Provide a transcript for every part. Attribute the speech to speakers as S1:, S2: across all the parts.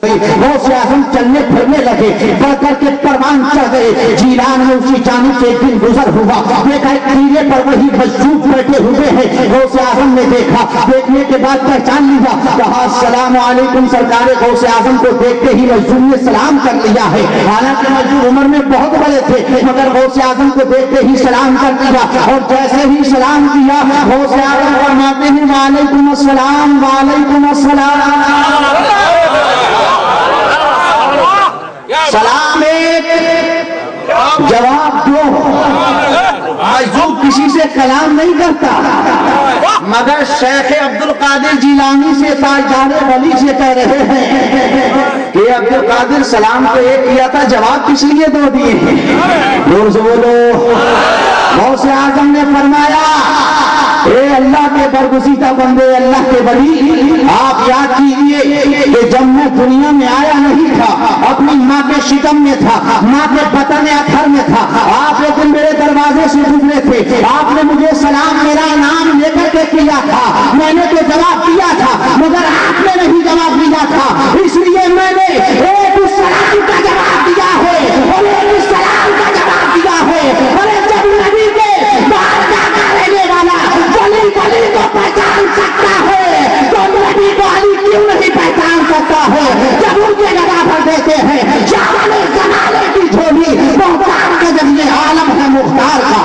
S1: غوث اعظم چلنے پھرنے لگے، بڑھ کر کے پروان چڑھ گئے۔ جیلان میں اسی جانب سے ایک دن گزر ہوا، دیکھا ایک ٹیلے پر وہی مجذوب بیٹھے ہوئے ہیں۔ غوث اعظم نے دیکھا، دیکھنے کے بعد پہچان لیا، کہا السلام علیکم سرکار۔ غوث اعظم کو دیکھتے ہی مجذوب نے سلام کر لیا ہے، حالانکہ مجذوب عمر میں بہت بڑے تھے، مگر غوث اعظم کو دیکھتے ہی سلام کر دیا، اور جیسے ہی سلام کیا غوث اعظم فرماتے ہیں وعلیکم السلام وعلیکم السلام۔ سلام ایک، جواب دو۔ مجذوب کسی سے کلام نہیں کرتا، مگر شیخ عبد القادر جیلانی سے تاجدار ولی سے کہہ رہے ہیں کہ عبد القادر سلام تو ایک کیا تھا، جواب کس لیے دو دیے ہیں؟ زور سے بولو۔ غوث اعظم نے فرمایا اے اللہ کے برگزیدہ بندے، اللہ کے ولی، آپ یاد کیجئے کہ جب میں دنیا میں آیا نہیں تھا، اپنی ماں کے شکم میں تھا، ماں کے بطن اطہر میں تھا، آپ ایک دن میرے دروازے سے گزرے تھے، آپ نے مجھے سلام میرا نام لے کر کے کیا تھا، میں نے تو جواب دیا تھا، مگر آپ نے نہیں جواب دیا تھا، اس لیے میں نے ایک السلام کا جواب دیا ہے اور ایک السلام کا جواب دیا ہے۔ اور جب نبی کے بارگاہ کا رہنے والا ولی کو پہچان سکتا ہے تو نبی کو علی کیوں نہیں پہچان سکتا ہے؟ جب ان کے گدا بھر دیتے ہیں شاہان زمانے کی جھولی محتار کے ذریعے عالم ہے مختار کا۔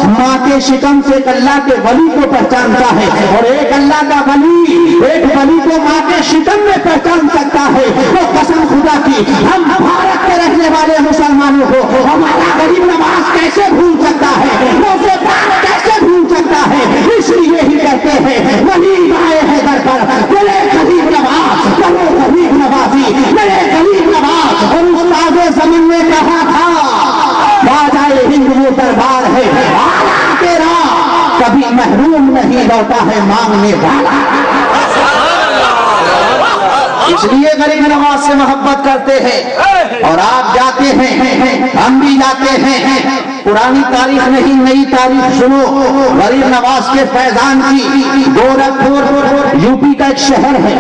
S1: ماں کے شکم سے ایک اللہ کے ولی کو پہچانتا ہے، اور ایک اللہ کا ولی ایک ولی کو ماں کے شکم میں پہچان سکتا ہے۔ وہ قسم خدا کی ہم بھارت کے رہنے والے مسلمانوں کو ہمارا غریب نواز کیسے بھول سکتا ہے، روزے پاک کیسے بھول سکتا ہے؟ اس لیے ہی کہتے ہیں ولی آئے ہیں در پر، میرے غریب نواز کرو غریب نوازی، میرے غریب نواز۔ اور استاد زمین نے کہا تھا باجائے ہند وہ دربار ہے آلہ تیرا، کبھی محروم نہیں لوٹا ہے مانگنے والا۔ اس لیے غریب نواز سے محبت کرتے ہیں، اور آپ جاتے ہیں، ہم بھی جاتے ہیں، پرانی تاریخ نہیں نئی تاریخ سنو۔ غریب نواز کے فیضان کی گورکھپور یو پی کا ایک شہر ہے،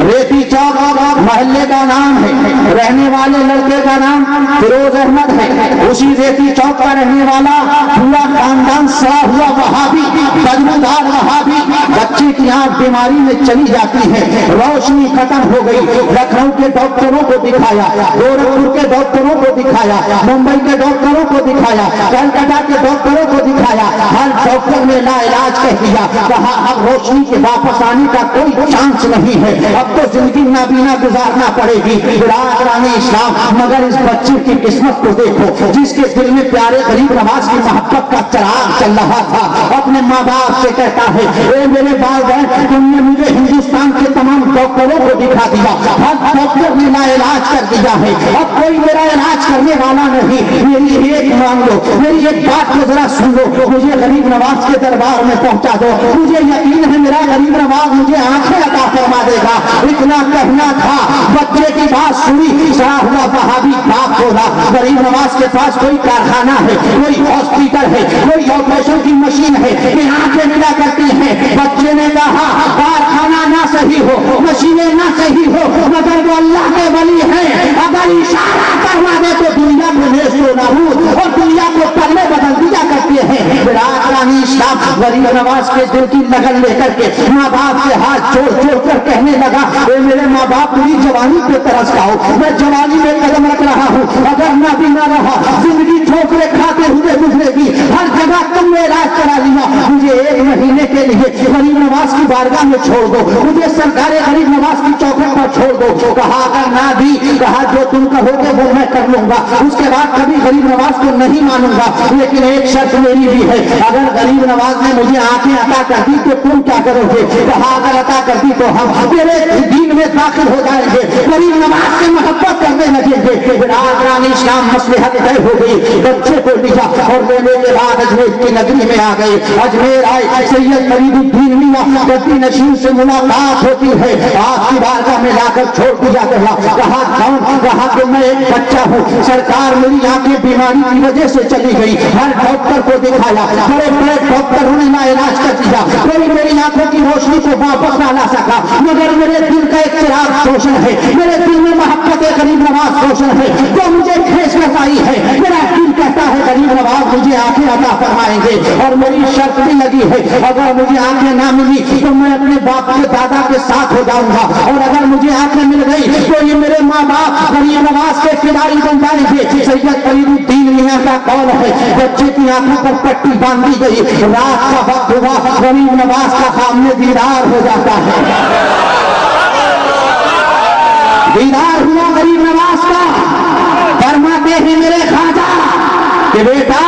S1: ریتی چوک محلے کا نام ہے، رہنے والے لڑکے کا نام فیروز احمد ہے، اسی ریتی چوک کا رہنے والا پورا خاندان سڑا ہوا وہابی، بدبودار وہابی، بچے کی آنکھ بیماری میں چلی جاتی ہے، روشنی ختم ہو گئی، لکھنؤ کے ڈاکٹروں کو دکھایا، گورکھپور کے ڈاکٹروں کو دکھایا، ممبئی کے ڈاکٹروں کو دکھایا، کلکتہ کے ڈاکٹروں کو دکھایا، ہر ڈاکٹر نے لا علاج کہہ دیا، کہا اب روشنی کے واپس آنے کا کوئی چانس نہیں ہے، اب تو زندگی نابینا گزارنا پڑے گی۔ برادران اسلام، مگر اس بچے کی قسمت کو دیکھو جس کے دل میں پیارے غریب نواز کی محبت کا چراغ چل رہا تھا، اپنے ماں باپ سے کہتا ہے اے میرے والدین، تم نے مجھے ہندوستان کے تمام ڈاکٹروں کو دکھا دیا، ہر ڈاکٹر نے لا علاج کر دیا ہے، اب کوئی میرا علاج کرنے والا نہیں، میری ایک مان لو، میری ایک بات کو ذرا سن لو، مجھے غریب نواز کے دربار میں پہنچا دو، مجھے یقین ہے میرا غریب نواز مجھے آنکھیں عطا فرما دے گا۔ اتنا کہنا تھا، بچے کی بات سنی، سڑا ہوا وہابی باپ بولا غریب نواز کے پاس کوئی کارخانہ ہے، کوئی ہاسپٹل ہے، کوئی آپریشن کی مشین ہے کہ آنکھیں ملا کرتی ہیں؟ بچے نے کہا کارخانہ نہ صحیح ہو، مشینیں نہ صحیح ہو، مگر وہ اللہ کے ولی ہیں، اگر اشارہ کروا دے تو دنیا کو نیست و نابود اور دنیا کو پلے بدل دیا کرتے ہیں۔ برادران اسلام، غریب نواز کے دل کی لگن لے کر کے ماں باپ کے ہاتھ جوڑ جوڑ کر کہنے لگا اے میرے ماں باپ، میری جوانی پہ ترس کھاؤ، میں جوانی میں قدم رکھ رہا ہوں، اگر نہ بھی نہ رہا زندگی ٹھوکریں کھاتے ہوئے گزرے گی، ہر جگہ تم نے علاج کرا لیا، مجھے ایک مہینے کے لیے غریب نواز کی بارگاہ میں چھوڑ دو، مجھے سرکار غریب نواز کی چوکھٹ پر چھوڑ دو۔ کہا اگر نہ بھی، کہا جو تم کہو گے وہ میں کر لوں گا، اس کے بعد کبھی غریب نواز کو نہیں مانوں گا، لیکن ایک شرط میری بھی ہے، اگر غریب نواز نے مجھے آنکھیں عطا کر دی تو تم کیا کرو گے؟ کہا اگر عطا کر دی تو ہم تیرے دین میں داخل ہو جائیں گے، غریب نواز سے محبت کرنے لگیں گے۔ برادران اسلام، مصلحت طے ہو گئی، بچے کو لیا اور لینے کے بعد اجمیر کی نگری میں آ گئے۔ اجمیر آئے، سید فرید الدین میاں گدی نشین سے ملاقات ہوتی ہے، آپ کی بارگاہ میں لا کر چھوڑ دیا گیا۔ کہا کون؟ کہا کہ میں ایک بچہ ہوں، سرکار میری آنکھیں بیماری کی وجہ سے چلی گئی، ہر ڈاکٹر کو دکھایا، بڑے बड़े डॉक्टरों ने ना इलाज कर दिया, कोई मेरी आंखों की रोशनी को वापस ना ला सका, मगर मेरे दिल का एक चिराग रोशन है, मेरे दिल में मोहब्बत गरीब नवाज रोशन है, जो मुझे ठेस लगाई है। मेरा दिल कहता है गरीब नवाज मुझे आंखें अता फरमाएंगे, और मेरी शर्त भी लगी है, अगर मुझे आंखें ना मिली तो मैं अपने बाप के दादा के साथ हो जाऊंगा, और अगर मुझे आंखें मिल गई तो ये मेरे माँ बाप गरीब नवाज के खिलाड़ी बन जाएंगे। सैयद फरीदुद्दीन मियां का कौल है, बच्चे की आंखों पर पट्टी बांधी गई, रात का वक्त हुआ, गरीब नवाज का सामने दीदार हो जाता है, दीदार हुआ गरीब नवाज का। फरमाते हैं मेरे खाजा कि बेटा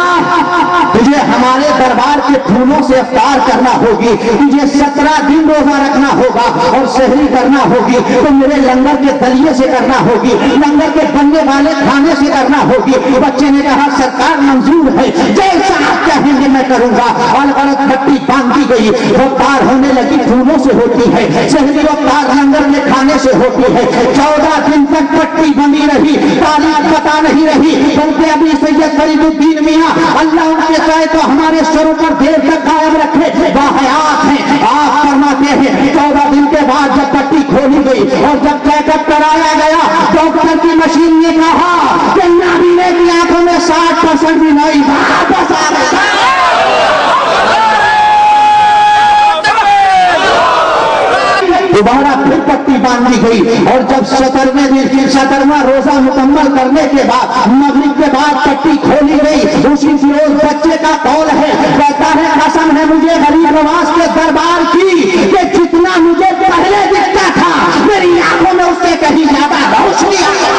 S1: तुझे हमारे दरबार के फूलों से इफ्तार करना होगी, तुझे 17 दिन रोजा रखना होगा और सहरी करना होगी, तो मेरे लंगर के दलिये से करना होगी, लंगर के बनने वाले खाने से करना होगी। बच्चे ने कहा सरकार मंजूर है, जैसा आप कहेंगे मैं करूंगा। और गलत पट्टी बांधी गई, इफ्तार होने लगी फूलों से होती है, सहरी इफ्तार लंगर में खाने से होती है। 14 दिन तक पट्टी बनी रही, तारीख पता नहीं रही, बल्कि अभी सैयद फरीदुद्दीन मियां अल्लाह उनके चाहे तो हमारे सरों पर देर तक कायम रखे, बाहयात हैं। आप फरमाते हैं 14 दिन के बाद जब पट्टी खोली गई और जब चेकअप कराया गया, डॉक्टर की मशीन ने कहा कि नाबीने की आंखों में 60% भी नहीं, वापस आ गया। दोबारा फिर पट्टी बांधी गई, और जब 17वां रोजा मुकम्मल करने के बाद मगरिब के बाद पट्टी खोली गई, उसी फिरोज बच्चे का कौल है, कहता है कसम है मुझे गरीब नवाज के दरबार की कि जितना मुझे पहले दिखता था मेरी आंखों में उससे कहीं ज्यादा रोशनी आ गई।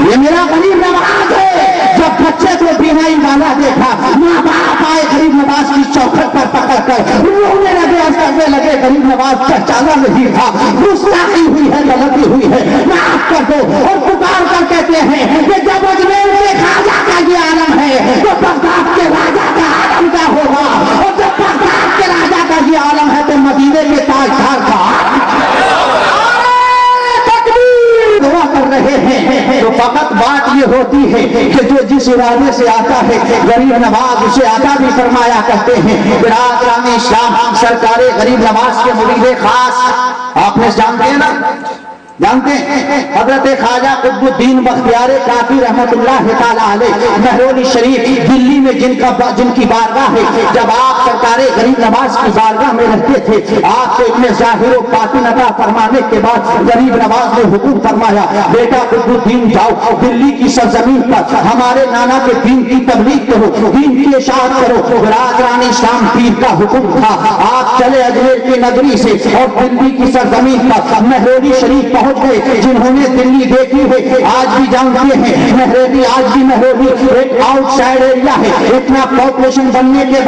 S1: ये मेरा गरीब नवाज है। जब बच्चे को बीमारी वाला देखा, माँ बाप आए गरीब नवाज की चौखट पर पकड़ कर रोने लगे, करने लगे। गरीब नवाज पहचाना नहीं था, गुस्ताखी हुई है, गलती हुई है, माफ कर दो, और पुकार कर कहते हैं कि जब अजमेर के खाजा का ये आलम है तो बगदाद के राजा का आलम क्या होगा, और जब बगदाद के राजा का ये आलम है तो मदीने के ताजदार का दुआ कर रहे हैं। तो फकत बात ये होती है कि जो जिस इरादे से आता है गरीब नवाज उसे आता भी फरमाया करते हैं। बिरादरान इस्लाम सरकार गरीब नवाज के मुरीद खास आपने जानते हैं ना, जानते हैं हजरत ख्वाजा कुतुबुद्दीन बख्तियार काकी रहमतुल्लाह तआला अलैह महरौली शरीफ दिल्ली में जिनकी बारगाह है, जब आप सरकार गरीब नवाज की बारगाह में रहते थे, आपको इतने जाहिर व बातिन अता फरमाने के बाद गरीब नवाज ने हुक्म फरमाया बेटा कुतुबुद्दीन जाओ दिल्ली की सरजमीन पर हमारे नाना के दीन की तबलीग करो, दीन की इशाअत करो। बिरादरान इस्लाम पीर का हुक्म था। आप चले अजमेर की नगरी से और दिल्ली की सरजमीन पर महरौली शरीफ पहुंच गए। जिन्होंने दिल्ली देखी है आज भी जानते हैं महरौली आज भी महरौली एक आउटसाइड एरिया है। इतना पॉपुलेशन बढ़ने के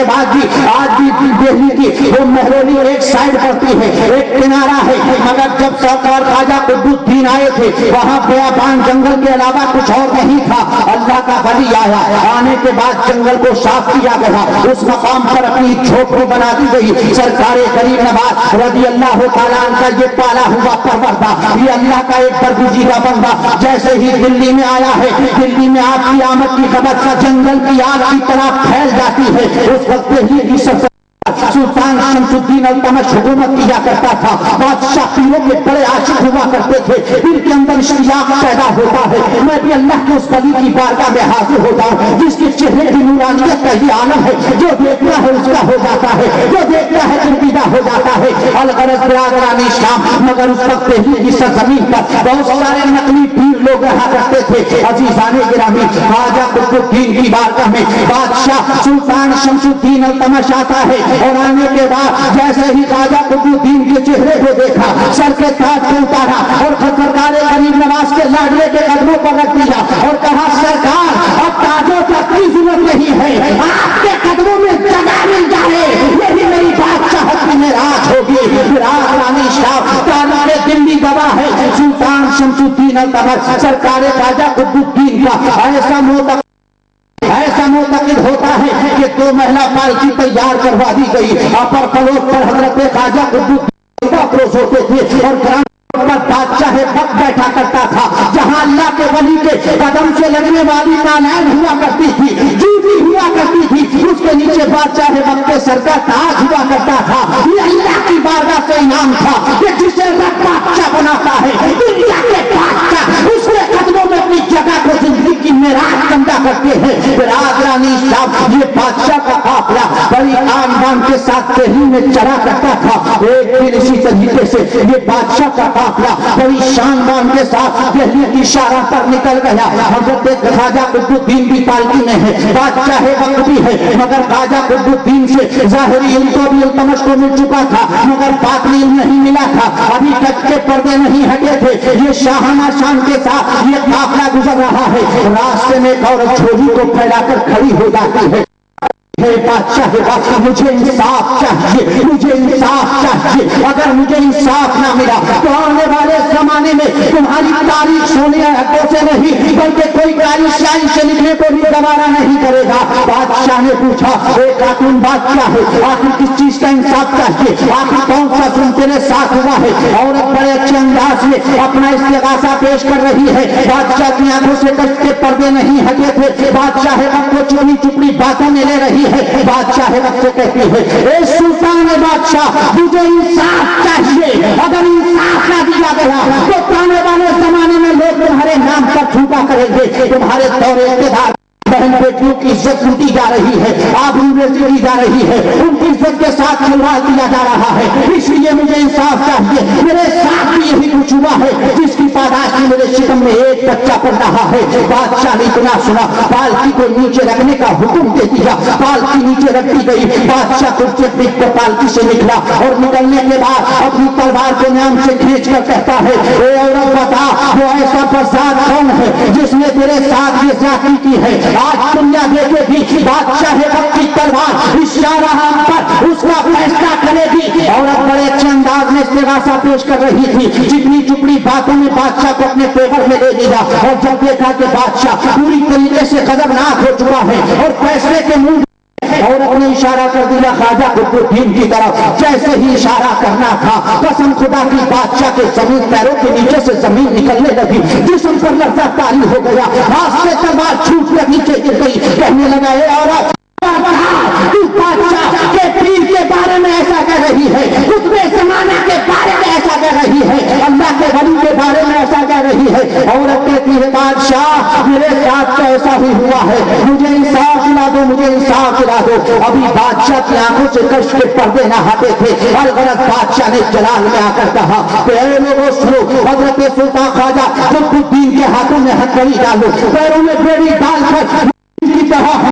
S1: बाद भी आज भी दिल्ली की वो महरौली एक साइड पड़ती है, एक किनारा है। मगर जब सरकार ख्वाजा कुतुबुद्दीन आए थे वहां बेआबान जंगल के अलावा कुछ और नहीं था। अल्लाह का वली आया, आने के बाद जंगल को साफ किया गया, उस मकाम पर अपनी झोपड़ी बना दी गई। सरकार गरीब नवाज रज़ी अल्लाह तआला अन्हु का ये पाला हुआ परवरदा, ये अल्लाह का एक बरगुज़ीदा बंदा जैसे ही दिल्ली में आया है, दिल्ली में आपकी आमद की खबर जंगल की आग की तरह फैल जाती है। उस वक्त दिल्ली की सबसे सुल्तान शमसुद्दीन अल्तमश हुकूमत किया करता था। बादशाह पीरों के बड़े आशिक हुआ करते थे, इनके अंदर इश्तियाक पैदा होता है। मैं भी अल्लाह के उस वली की बारगाह में हाजिर होता हूँ जिसके चेहरे की नूरानियत का ये आलम है, जो देखता है उसका हो जाता है, जो देखता है चिंतिता हो जाता है। अलगरज बिरादरान इस्लाम मगर उस वक्त दिल्ली की सरजमीन पर बहुत सारे नकली पीर लोग रहा करते थे। अजीजाने गिरामी ख्वाजा कुतुबुद्दीन की बारगाह में बादशाह सुल्तान शमसुद्दीन अल्तमश आता है, और आने के बाद जैसे ही ख्वाजा कुतुबुद्दीन के चेहरे को देखा, सर के ताज को उतारा और सरकार गरीब नवाज के लाडले के कदमों पर रख दिया और कहा सरकार अब ताजों तक की जरूरत नहीं है, आपके कदमों में जगह मिल जाए, यही मेरी बादशाहत की मेराज होगी। बिरादरान इस्लाम तारीख़ दिल्ली गवाह है, सुल्तान शमसुद्दीन अल्तमश सरकार ख्वाजा कुतुबुद्दीन का ऐसा मोतक़िद होता है कि 2 महिला पालकी तैयार करवा दी गई। अपर फलोर पर हजरत ख्वाजा कुतुबुद्दीन अफरोज होते थे और ग्राम पर बादशाह वक्त बैठा करता था, जहां अल्लाह के वली के कदम से लगने वाली नालैन हुआ करती थी, जूती हुआ करती थी, उसके नीचे बादशाह वक्त के सर का ताज हुआ करता था। ये अल्लाह की बारगाह से इनाम था कि जिसे रब बादशाह बनाता है, दुनिया के बादशाह उसके कदमों में अपनी जगह को जिंदगी की मेराज बंदा करते हैं। बिरादरानी साहब, ये बादशाह का काफिला बड़ी आन बान के साथ दिल्ली में चला करता था। एक दिन इसी तरीके से ये बादशाह का काफिला बड़ी शान बान के साथ दिल्ली की शाहराह पर निकल गया। हजरत ख्वाजा कुतुबुद्दीन भी पालकी में है, बादशाह वक्त भी है, मगर ख्वाजा कुतुबुद्दीन से ज़ाहिरी इल्म तो भी इल्तमस को मिल चुका था, मगर बातिनी इल्म नहीं मिला था। अभी तक के पर्दे नहीं हटे थे। ये शाहाना शान के साथ ये काफिला गुजर रहा है। रास्ते में एक औरत झोली को फैलाकर खड़ी हो जाती है। बादशाह, मुझे इंसाफ चाहिए, मुझे इंसाफ चाहिए। अगर मुझे इंसाफ ना मिला तो आने वाले जमाने में तुम्हारी तारीख सोने हकों से नहीं बल्कि कोई गाली शाही से लिखने को भी गवारा नहीं करेगा। बादशाह ने पूछा, एक खातून बादशाह है, आखिर किस चीज का इंसाफ चाहिए, आखिर कौन सा जुल्म तेरे साथ हुआ है? औरत बड़े अच्छे अंदाज में अपना इस्तिगासा पेश कर रही है। बादशाह की आंखों से कष्ट के पर्दे नहीं हटे थे। बादशाह वक्त को चुनी चुपड़ी बातों में ले रही है। बादशाह वक्त से कहती है, ए सुल्तान बादशाह, मुझे इंसाफ चाहिए। अगर इंसाफ ना दिया गया तो आने वाले जमाने में लोग तुम्हारे नाम पर झूठा करेंगे। तुम्हारे दौरे इक़्तिदार बहन बेटियों की इज्जत लूटी जा रही है, आबरू बेइज्जती की जा रही है, उनकी इज्जत के साथ खिलवाड़ किया जा रहा है। इसलिए मुझे इंसाफ चाहिए। मेरे साथ भी यही कुछ हुआ है, जिसकी पादाश में मेरे शिकम में एक बच्चा पड़ रहा है। बादशाह ने इतना सुना, पालकी को नीचे रखने का हुक्म दे दिया। पालकी नीचे रख दी गई। बादशाह कुर्सी को पालकी से निकला और निकलने के बाद अपनी तलवार को नाम से खींच कर कहता है, ए औरत बता, वो ऐसा फसाद कौन है जिसने तेरे साथ ये ज्यादती की है? आज दुनिया देखेगी, बादशाह वक्त की तलवार इस शाहजहां पर उसका फैसला करेगी। औरत बड़े अच्छे अंदाज में इस्तिगासा पेश कर रही थी। चिकनी चुपड़ी बातों में बादशाह को अपने फेवर में ले लिया और जब देखा कि बादशाह पूरी तरीके से गजबनाक हो चुका है और फैसले के मुंह और अपने इशारा कर दिया ख्वाजा कुतुबुद्दीन की तरफ। जैसे ही इशारा करना था, कसम खुदा की, बादशाह के जमीन पैरों के नीचे से जमीन निकलने लगी, जिस्म पर लफ्ज़ तारी हो गया, हाथ से तलवार छूट कर नीचे गिर गई। कहने लगा, ए औरत, इस बादशाह के पीर के बारे में ऐसा कह रही है, खुतबे ज़माना के बारे में ऐसा कह रही है, अल्लाह के वली के बारे में ऐसा कह रही है। औरत कहती है, बादशाह मेरे साथ तो ऐसा ही हुआ है, मुझे इंसाफ दिला दो, मुझे इंसाफ दिला दो। अभी बादशाह की आंखों से कष्ट के पर्दे न हटे थे। अलगरज बादशाह ने जलाल में आकर कहा, लोगों सुनो, हजरत सुल्तान ख्वाजा कुतुबुद्दीन के हाथों में हथकड़ी डालो, पैरों में बेड़ी डालकर की तरह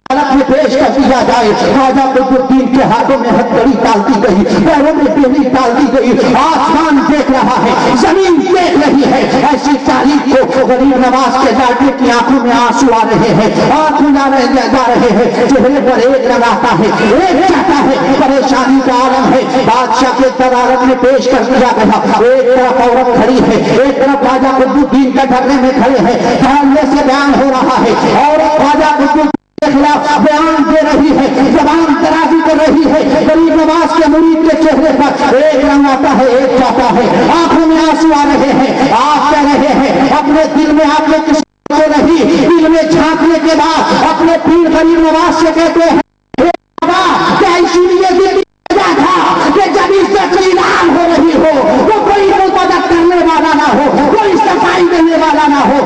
S1: में पेश कर दिया जाए। ख्वाजा कुतुबुद्दीन के हाथों में हथकड़ी डालती गई, पैरों में बेड़ी डालती गई। आसमान देख रहा है, जमीन देख रही है। ऐसी तारीख को गरीब नवाज के लाडले की आंखों में आंसू आ रहे हैं, आंसू जा रहे हैं, चेहरे पर एक रंग आता है, एक जाता है, परेशानी का आलम है। बादशाह के दरारत में पेश कर दिया गया। एक तरफ औरत खड़ी है, एक तरफ ख्वाजा कुतुबुद्दीन का ढकने में खड़े हैं, सामने से बयान हो रहा है और ख्वाजा कुतुबुद्दीन के खिलाफ बयान दे रही है, जबान तराजी कर रही है। गरीब नवाज के मुरीद के चेहरे पर एक रंग आता है, एक जाता है, आंखों में आंसू आ रहे हैं। आप कह रहे हैं अपने दिल में आपने किसी को नहीं, दिल में झांकने के बाद अपने पीर गरीब नवाज से कहते हैं, क्या इसीलिए दिल था कि जब इज्जत नीलाम हो रही हो तो कोई मदद करने वाला ना हो, कोई सफाई देने वाला ना हो।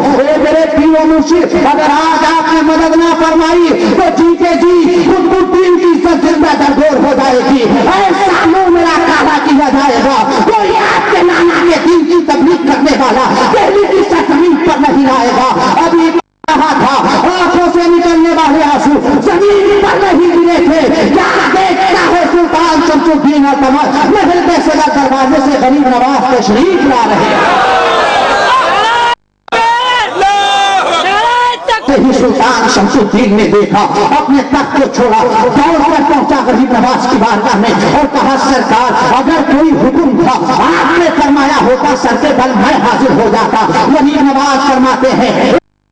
S1: मेरे पीरो मुर्शिद, अगर आज आपने मदद ना फरमाई तो जी के जी कुतुबुद्दीन की इज्जत जिंदा दरगोर हो जाएगी। ऐसा मुंह मेरा काला किया जाएगा। कोई आपके नाना के दिन की तबलीग करने वाला दिल्ली की सरजमीन पर नहीं आएगा। अभी कहा था, आंखों से निकलने वाले आंसू जमीन पर नहीं गिरे थे। क्या देखता है सुल्तान शमसुद्दीन महल के सदर दरवाजे से गरीब नवाज तशरीफ ला रहे हैं। ही सुल्तान शमसुद्दीन ने देखा, अपने तख्त को छोड़ा, दौड़कर पहुंचा गरीब नवाज की बारगाह में और कहा, सरकार अगर कोई हुक्म था आपने फरमाया होता सर के बल मैं हाजिर हो जाता। गरीब नवाज फरमाते हैं,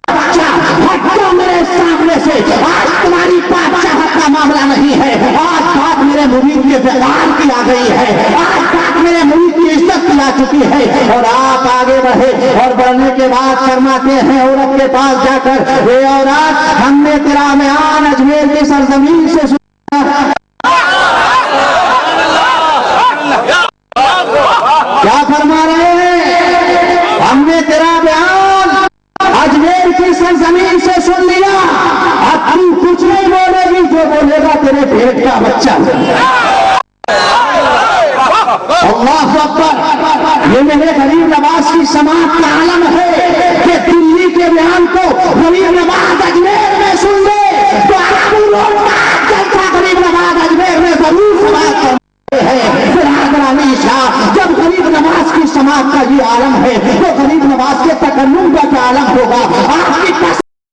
S1: हटो मेरे सामने से, आज तुम्हारी बादशाहत का मामला नहीं है, आज बात मेरे मुरीद के व्यवहार की आ गई है, आज बात میرے ملک کی عزت دلا چکی ہے. اور آپ آگے بڑھے اور بڑھنے کے بعد فرماتے ہیں عورت کے پاس جا کر, اے عورت, ہم نے تیرا بیان اجمیر کی سرزمین سے سنا. کیا فرما رہے ہیں؟ ہم نے تیرا بیان اجمیر کی سرزمین سے سن لیا. اب تم کچھ نہیں بولے گی, جو بولے گا تیرے پیٹ کا بچہ. اللہ اکبر. یہ میرے غریب نواز کی سماعت کا عالم ہے کہ دلی کے بیان کو غریب نواز اجمیر میں سن لے تو غریب نواز اجمیر میں ضرور سماعت کرتے ہیں. جب غریب نواز کی سماعت کا یہ عالم ہے تو غریب نواز کے تکلم کا کیا عالم ہوگا.